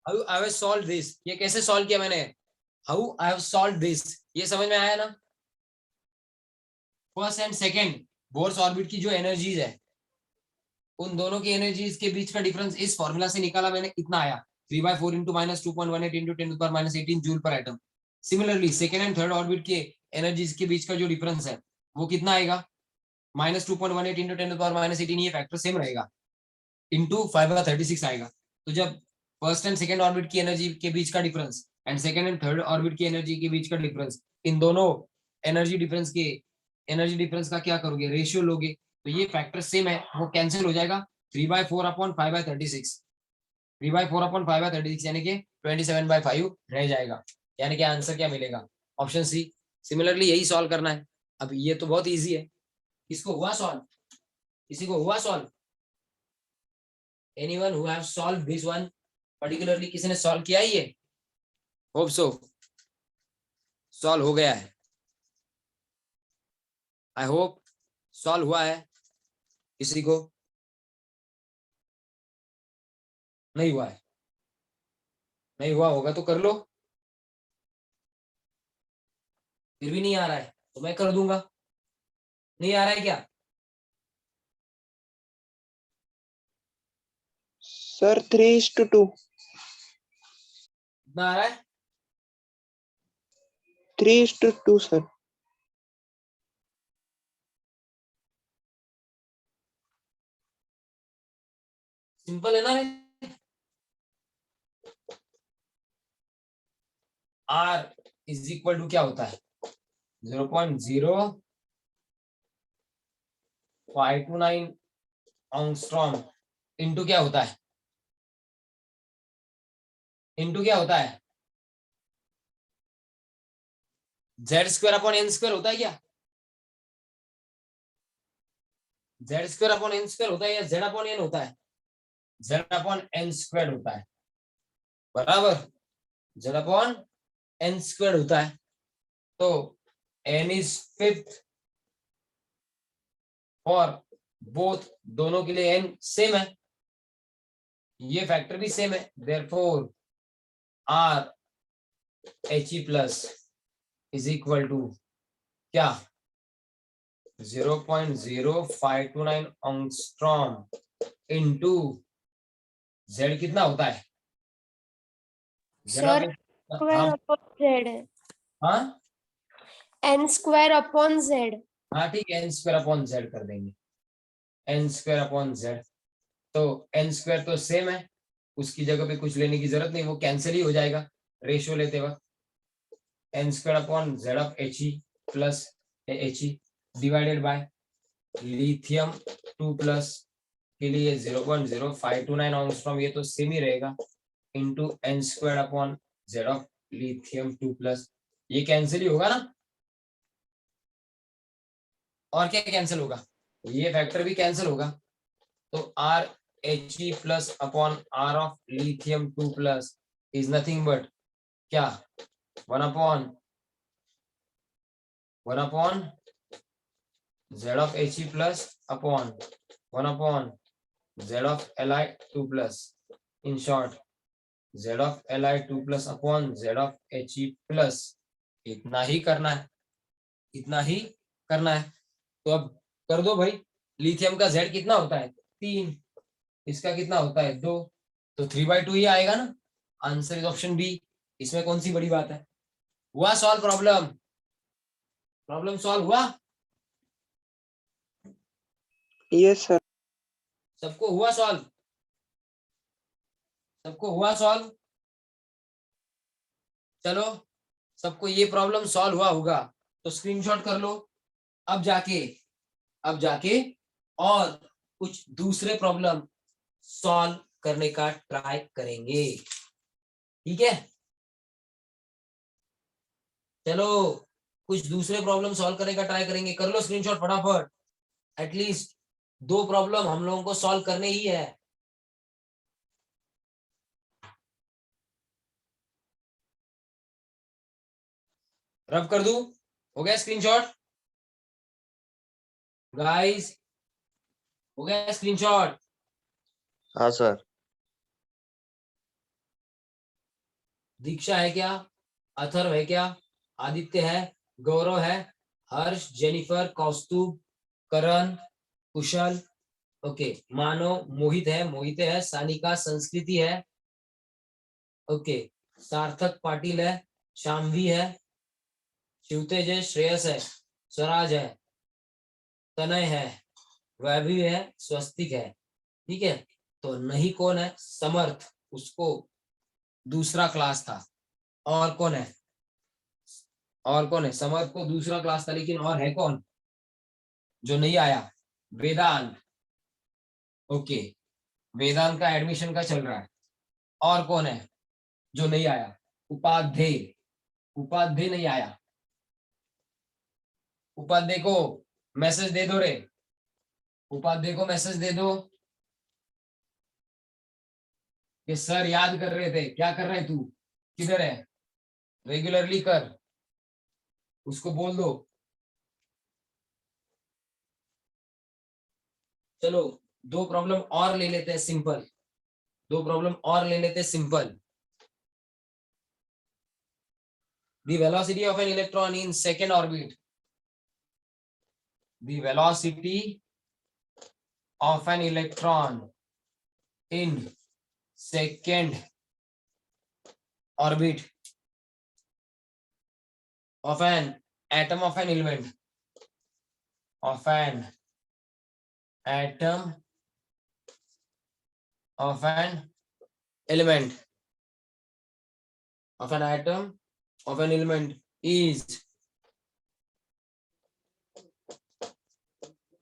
How I have solve this, ये कैसे solve किया मैंने, how I have solve this, ये समझ में आया ना। First and second Bohr's orbit की जो एनर्जीज है, उन दोनों की एनर्जीज के बीच का डिफरेंस इस फॉर्मूला से निकाला मैंने, इतना आया 3/4 इंटू -2.18 इंटू 10⁻18 जूल पर atom. Similarly second and third orbit के एनर्जीज के बीच का जो डिफरेंस है वो कितना आएगा, -2.18 इंटू 10⁻18, ये फैक्टर सेम रहेगा, इंटू 5/36 आएगा। तो जब फर्स्ट एंड सेकंड ऑर्बिट की एनर्जी के बीच का difference and second and third orbit की एनर्जी के बीच का डिफरेंस, इन दोनों एनर्जी डिफरेंस का क्या करोगे, रेशियो लोगे, तो ये फैक्टर सेम है, वो कैंसिल हो जाएगा। 3/4 अपॉन 5/36, 3/4 अपॉन 5/36 यानी कि 27/5 रह जाएगा। यानी कि आंसर क्या मिलेगा, ऑप्शन सी। सिमिलरली यही सॉल्व करना है। अब ये तो बहुत इजी है, किसको हुआ सॉल्व, किसी को हुआ solve, anyone who have solve this one, particularly किसी ने सॉल्व किया ही है, होप सो सॉल्व हो गया है, आई होप सॉल्व हुआ है। किसी को नहीं हुआ है, नहीं हुआ होगा तो कर लो, फिर भी नहीं आ रहा है तो मैं कर दूंगा। नहीं आ रहा है क्या, सर 3:2। कितना आ रहा है, 3:2 सर। सिंपल है ना। आर इज इक्वल टू क्या होता है, 0.0529 एंगस्ट्रॉम इंटू क्या होता है, इंटू क्या होता है, Z² अपॉन n² होता है क्या, Z² अपॉन n² होता है या Z अपॉन n होता है, Z अपॉन n² होता है, बराबर, Z अपॉन n² होता है। तो n इज फिफ्थ और बोथ, दोनों के लिए n सेम है, ये फैक्टर भी सेम है, therefore R He plus is equal to क्या, 0.0529 एंगस्ट्रॉम इंटू Z कितना होता है, सर स्क्वायर हाँ अपॉन जेड है, हाँ n² अपॉन जेड। हाँ ठीक है, n² अपॉन Z कर देंगे, n² अपॉन Z। तो n² तो सेम है, उसकी जगह पे कुछ लेने की जरूरत नहीं, वो कैंसिल ही हो जाएगा रेशियो लेते वक्त। n² upon Z of He plus He divided by lithium 2 plus के लिए 0.0529 एंगस्ट्रॉम, ये तो सेम ही रहेगा, into n² upon Z of lithium 2 plus, ये कैंसिल ही होगा ना, और क्या कैंसिल होगा, ये फैक्टर भी कैंसिल होगा। तो R He plus upon R of lithium 2 plus is nothing but क्या, 1 upon Z of He plus upon 1 upon Z of Li2 plus, in short Z of Li2 plus upon Z of He plus, इतना ही करना है, इतना ही करना है। तो अब कर दो भाई, लिथियम का Z कितना होता है 3, इसका कितना होता है 2, तो 3/2 ही आएगा ना, आंसर इज ऑप्शन बी। इसमें कौन सी बड़ी बात है, हुआ सॉल्व, प्रॉब्लम, प्रॉब्लम सॉल्व हुआ, यस सर। सबको हुआ सॉल्व, सबको हुआ सॉल्व, चलो सबको ये प्रॉब्लम सॉल्व हुआ होगा तो स्क्रीनशॉट कर लो। अब जाके, अब जाके और कुछ दूसरे प्रॉब्लम सॉल्व करने का ट्राई करेंगे, ठीक है। चलो कुछ दूसरे प्रॉब्लम सॉल्व करने का ट्राई करेंगे, कर लो स्क्रीनशॉट फटाफट, एटलीस्ट 2 प्रॉब्लम हम लोगों को सॉल्व करने ही है। रब कर दूं, हो गया स्क्रीनशॉट गाइस, हो गया स्क्रीनशॉट, हाँ सर। दीक्षा है क्या, अथर्व है क्या, आदित्य है, गौरव है, हर्ष, जेनिफर, कौस्तुभ, करण, कुशल, ओके, मानव, मोहित है, सानिका, संस्कृति है, ओके, सार्थक, पाटिल है, शामवी है, शिवतेज है, श्रेयस है, स्वराज है, तनय है, वैभवी है, स्वस्तिक है। ठीक है, तो नहीं कौन है, समर्थ, उसको दूसरा क्लास था। और कौन है, और कौन है, समर्थ को दूसरा क्लास था, लेकिन और है कौन जो नहीं आया, वेदांत, ओके, वेदांत का एडमिशन का चल रहा है। और कौन है जो नहीं आया, उपाध्याय, उपाध्याय नहीं आया, उपाध्याय को मैसेज दे दो रे, उपाध्याय को मैसेज दे दो कि सर याद कर रहे थे, क्या कर रहे तू, किधर है, रेगुलरली कर, उसको बोल दो। चलो दो प्रॉब्लम और ले लेते हैं सिंपल, दो प्रॉब्लम और ले लेते हैं simple. The velocity of an electron in second orbit, the velocity of an electron in second orbit of an atom of an element, of an atom of an element, of an atom of an element is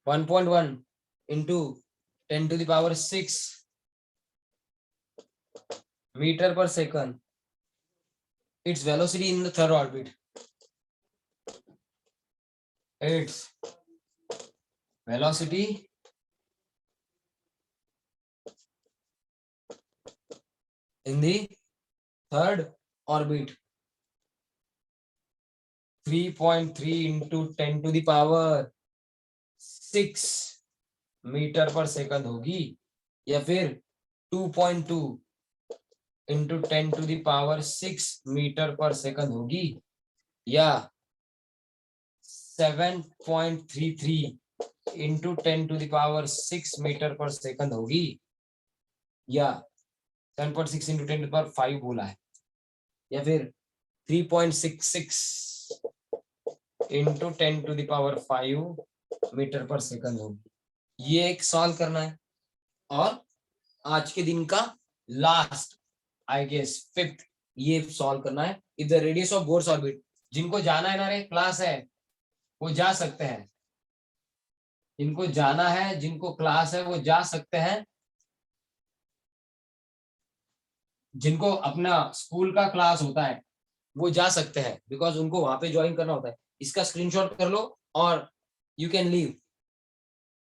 1.1 into 10 to the power 6 meter per second. Its velocity in the third orbit, its velocity in the third orbit, 3.3 into 10 to the power 6 meter पर second होगी, या फिर 2.2 into 10 to the power 6 meter पर second होगी, या 7.33 into 10 to the power 6 meter पर second होगी, या 7.6 into 10 to the power 5 बोला है, या फिर 3.66 into 10 to the power 5 meter पर सेकंड होगी। ये एक सॉल्व करना है, और आज के दिन का लास्ट आई गेस फिफ्थ ये सॉल्व करना है। If the radius of bourse orbit, जिनको जाना है ना रे क्लास है वो जा सकते हैं, जिनको जाना है, जिनको क्लास है वो जा सकते हैं, जिनको अपना स्कूल का क्लास होता है वो जा सकते हैं, बिकॉज उनको वहां पे ज्वाइन करना होता है। इसका स्क्रीनशॉट कर लो और यू कैन लीव।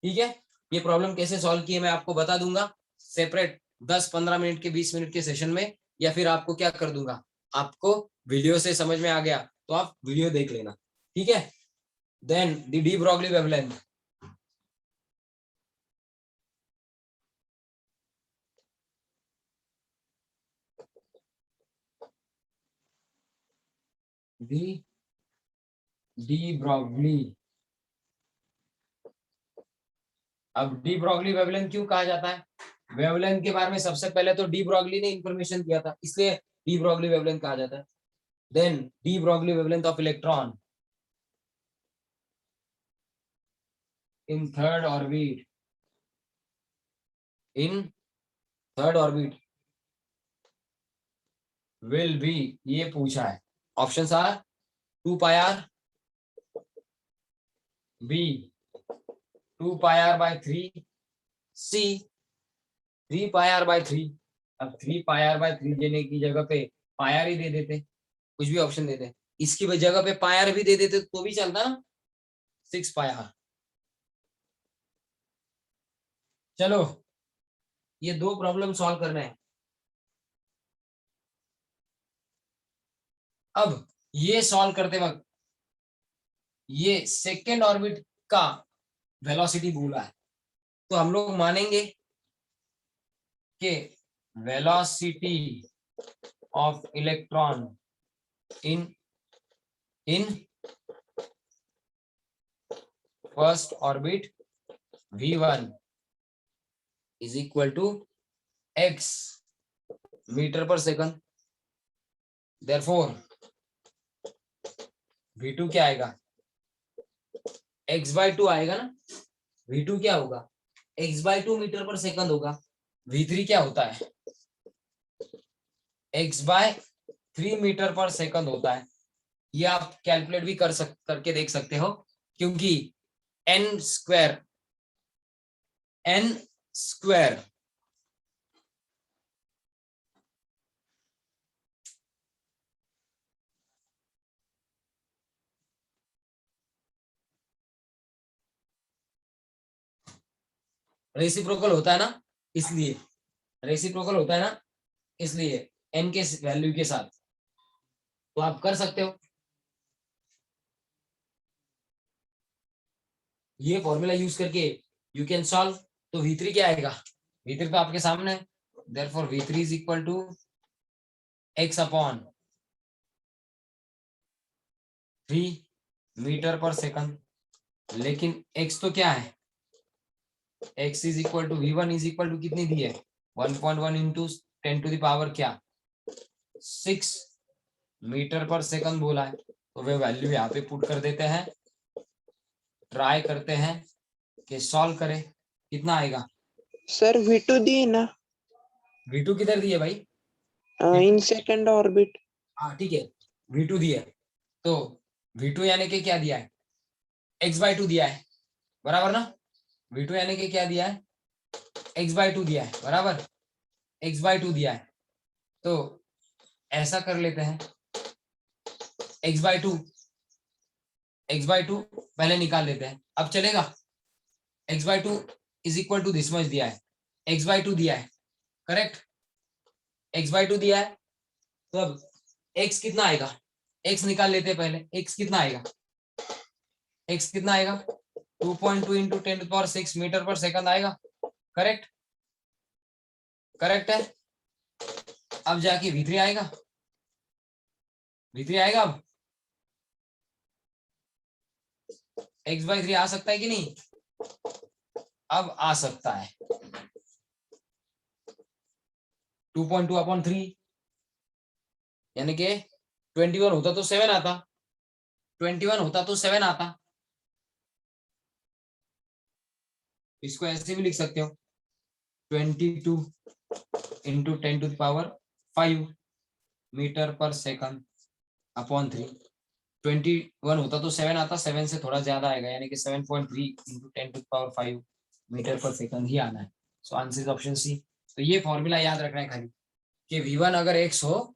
ठीक है, ये प्रॉब्लम कैसे सॉल्व की है मैं आपको बता दूंगा सेपरेट 10-15 मिनट के 20 मिनट के सेशन में, या फिर आपको क्या कर दूंगा, आपको वीडियो से समझ में आ गया तो आप वीडियो देख लेना। ठीक है, then the de Broglie wavelength, de Broglie, अब डी ब्रॉगली वेवलेंथ क्यों कहा जाता है, वेवलेंथ के बारे में सबसे पहले तो डी ब्रॉगली ने इंफॉर्मेशन दिया था, इसलिए डी ब्रॉगली वेवलेंथ कहा जाता है। Then de Broglie wavelength of electron in third orbit, in third orbit will be, ये पूछा है, options are 2 pi r, b 2 pi r by 3, c 3 pi r by 3। अब 3 पाई आर बाय 3 देने की जगह पे पाई आर ही दे देते, कुछ भी ऑप्शन देते, इसकी जगह पे पाई आर भी दे देते तो भी चलता ना, 6 पाई आर। चलो ये दो प्रॉब्लम सॉल्व करना है। अब ये सॉल्व करते वक्त ये सेकेंड ऑर्बिट का वेलोसिटी बोला है, तो हम लोग मानेंगे कि velocity of electron in first orbit v1 is equal to x meter पर सेकंड, therefore v2 क्या आएगा, x/2 आएगा ना। v2 क्या होगा, x/2 मीटर पर सेकंड होगा। v3 क्या होता है, x/3 मीटर पर सेकंड होता है। ये आप कैलकुलेट भी करके देख सकते हो, क्योंकि n स्क्वायर रेसिप्रोकल होता है ना, इसलिए रेसिप्रोकल होता है ना, इसलिए n के वैल्यू के साथ। तो आप कर सकते हो, ये फॉर्मूला यूज करके यू कैन सॉल्व। तो v3 क्या आएगा, v3 तो आपके सामने है, therefore v3 is equal to x upon 3 meter पर सेकंड। लेकिन x तो क्या है, x is equal to v1 is equal to कितनी दी है, 1.1 इंटू 10 टू द पावर क्या 6 मीटर पर सेकंड बोला है। तो वे वैल्यू यहाँ पे पुट कर देते हैं, ट्राई करते हैं कि सॉल्व करें, कितना आएगा। सर V2 दी ना, v2 किधर दिए भाई, इन सेकंड ऑर्बिट। हाँ ठीक है, v2 दिया है, तो v2 यानी कि क्या दिया है, x/2 दिया है, बराबर ना। v2 यानी कि क्या दिया है, x/2 दिया है, बराबर x/2 दिया है। तो ऐसा कर लेते हैं, x/2 पहले निकाल लेते हैं, अब चलेगा। x/2 is equal to this much दिया है, x/2 दिया है, करेक्ट, x/2 दिया है। तो अब x कितना आएगा, x निकाल लेते हैं पहले, x कितना आएगा, x कितना आएगा 2.2 इंटू 10⁶ मीटर पर सेकंड आएगा, करेक्ट, करेक्ट है। अब जाके v3 आएगा, v3 आएगा, अब x/3 आ सकता है कि नहीं, अब आ सकता है 2.2 अपॉन 3 यानी कि 21 होता तो 7 आता, 21 होता तो 7 आता। इसको ऐसे भी लिख सकते हो 22 into 10 to the power 5 meter पर सेकंड अपॉन 3। 21 होता तो 7 आता, 7 से थोड़ा ज्यादा आएगा, यानी कि 7.3 into 10 to the power 5 meter पर सेकंड ही आना है। So answer is option c. तो ये फॉर्मूला याद रखना है खाली कि v1 अगर x हो,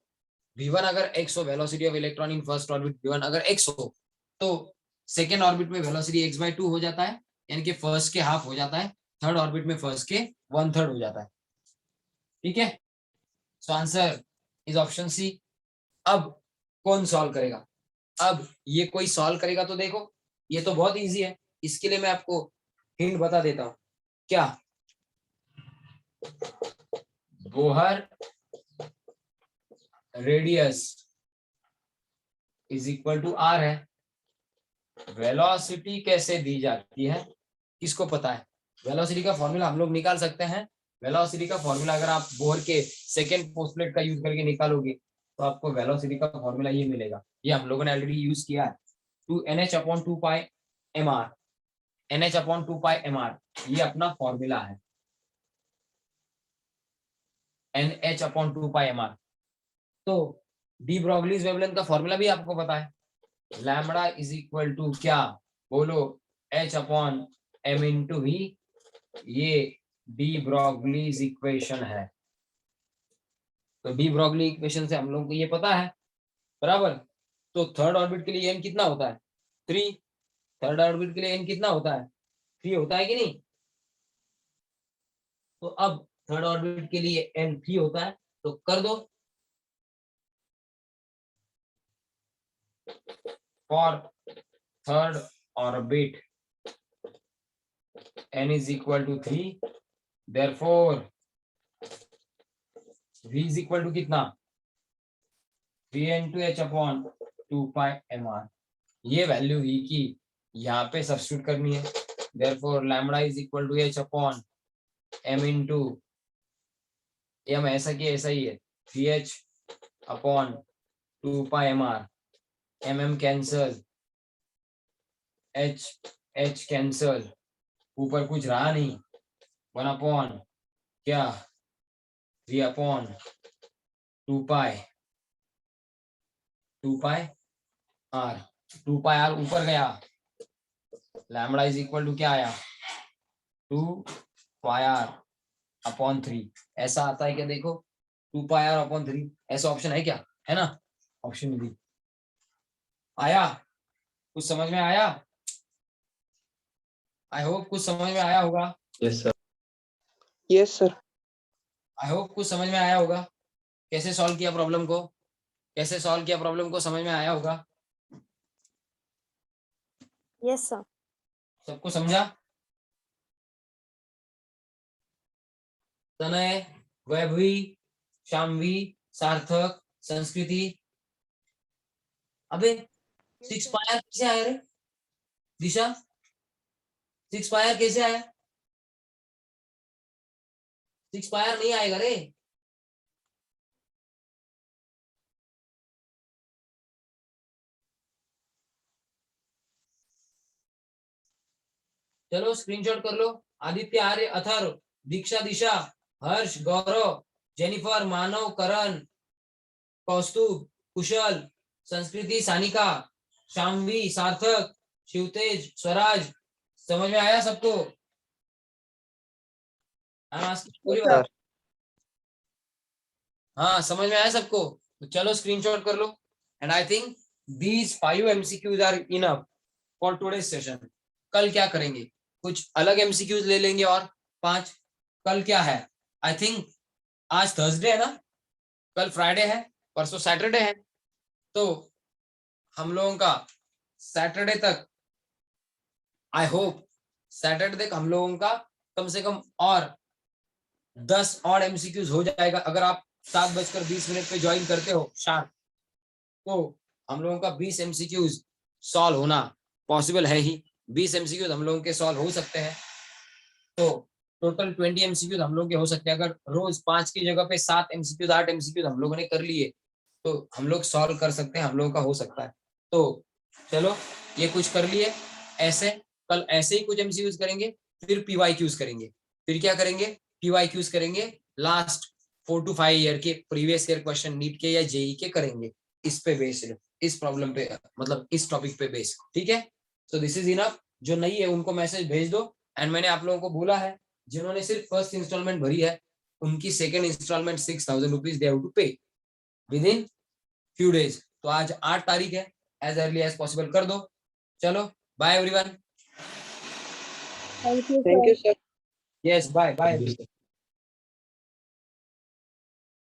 velocity of electron in first orbit v1 अगर x हो, तो सेकेंड ऑर्बिट में वेलोसिटी x/2 हो जाता है, यानी कि फर्स्ट के हाफ हो जाता है, थर्ड ऑर्बिट में फर्स्ट के 1/3 हो जाता है, ठीक है। So answer is option c. अब कौन सॉल्व करेगा, अब ये कोई सॉल्व करेगा तो देखो, ये तो बहुत इजी है। इसके लिए मैं आपको हिंट बता देता हूं, क्या Bohr radius is equal to r है। वेलोसिटी कैसे दी जाती है, किसको पता है, वेलोसिटी का फॉर्मूला हम लोग निकाल सकते हैं। वेलोसिटी का फॉर्मूला अगर आप बोहर के सेकेंड पोस्टलेट का यूज करके निकालोगे तो आपको वेलोसिटी का फॉर्मूला ये मिलेगा, ये हम लोगों ने ऑलरेडी यूज किया है, 2nh/2πmr, nh/2πmr ये अपना फॉर्मूला है, nh/2πmr। तो डी ब्रॉगलीज वेवलेंथ का फॉर्मूला भी आपको पता है, लैम्बडा इज इक्वल टू क्या बोलो, h/m इंटू v, ये डी ब्रॉगलीज इक्वेशन है। तो डी ब्रॉगली इक्वेशन से हम लोग को ये पता है, बराबर। तो थर्ड ऑर्बिट के लिए n कितना होता है 3, थर्ड ऑर्बिट के लिए n कितना होता है 3 होता है कि नहीं। तो अब थर्ड ऑर्बिट के लिए n 3 होता है, तो कर दो, for third orbit n is equal to 3, therefore v is equal to कितना 3 अपॉन 2 पाई mr। ये वैल्यू ही की यहाँ पे सब्स्टिट्यूट करनी है। Therefore lambda is equal to h upon m into m, ऐसा की ऐसा ही है 3h upon 2 pi mr। mm cancel, h cancel, ऊपर कुछ रहा नहीं, 1 अपॉन क्या 3 upon 2 pi r। 2 pi r ऊपर गया, लैम्बडा इज इक्वल टू क्या आया 2 पाई r अपॉन 3। ऐसा आता है क्या? देखो 2 पाई r अपॉन 3 ऐसा ऑप्शन है क्या? है ना, ऑप्शन बी आया। कुछ समझ में आया? आई होप कुछ समझ में आया होगा। Yes sir. Yes, sir. I hope कुछ समझ में आया होगा। कैसे सॉल्व किया प्रॉब्लम को, कैसे सॉल्व किया प्रॉब्लम को, समझ में आया होगा। Yes, sir. सबको समझा? तनय, वैभवी, शामवी, सार्थक, संस्कृति। अबे 6 पायर कैसे आया रे दिशा? 6 पायर कैसे आया? 6 पायर नहीं आएगा रे। चलो स्क्रीनशॉट कर लो। आदित्य, आर्य, अथर्व, दीक्षा, दिशा, हर्ष, गौरव, जेनिफर, मानव, करण, कौस्तुभ, कुशल, संस्कृति, सानिका, शामवी, सार्थक, शिवतेज, स्वराज। समझ में आया सबको? सर। हाँ समझ में आया सबको? तो चलो स्क्रीनशॉट कर लो। And I think these 5 MCQs are enough for today's session. कल क्या करेंगे? कुछ अलग MCQs ले लेंगे और 5। कल क्या है? आई थिंक आज थर्सडे है ना, कल फ्राइडे है, परसों सैटरडे है। तो हम लोगों का सैटरडे तक, आई होप सैटरडे तक हम लोगों का कम से कम और 10 और MCQs हो जाएगा। अगर आप 7:20 पे ज्वाइन करते हो शार्प, तो हम लोगों का 20 MCQs सॉल्व होना पॉसिबल है ही। 20 MCQs हम लोगों के सॉल्व हो सकते हैं। तो टोटल 20 MCQs हम लोग के हो सकते हैं। अगर रोज 5 की जगह पे 7 MCQs 8 MCQs हम लोगों ने कर लिए, तो हम लोग सॉल्व कर सकते हैं, हम लोगों का हो सकता है। तो चलो ये कुछ कर लिए ऐसे। कल ऐसे ही कुछ MCQs करेंगे, फिर PYQs करेंगे। फिर क्या करेंगे? PYQs करेंगे। लास्ट 4 to 5 ईयर के प्रीवियस ईयर क्वेश्चन नीट के या जेई के करेंगे, इस पे बेस्ड, इस प्रॉब्लम पे, मतलब इस टॉपिक पे बेस्ड। ठीक है, सो दिस इज इनफ। जो नहीं है उनको मैसेज भेज दो। एंड मैंने आप लोगों को बोला है, जिन्होंने सिर्फ फर्स्ट इंस्टॉलमेंट भरी है, उनकी second installment 6000 rupees they have to pay within few days. तो आज 8 तारीख है, एज अर्ली एज पॉसिबल कर दो। चलो bye everyone. Thank you, Thank sir. you, sir. Yes bye bye.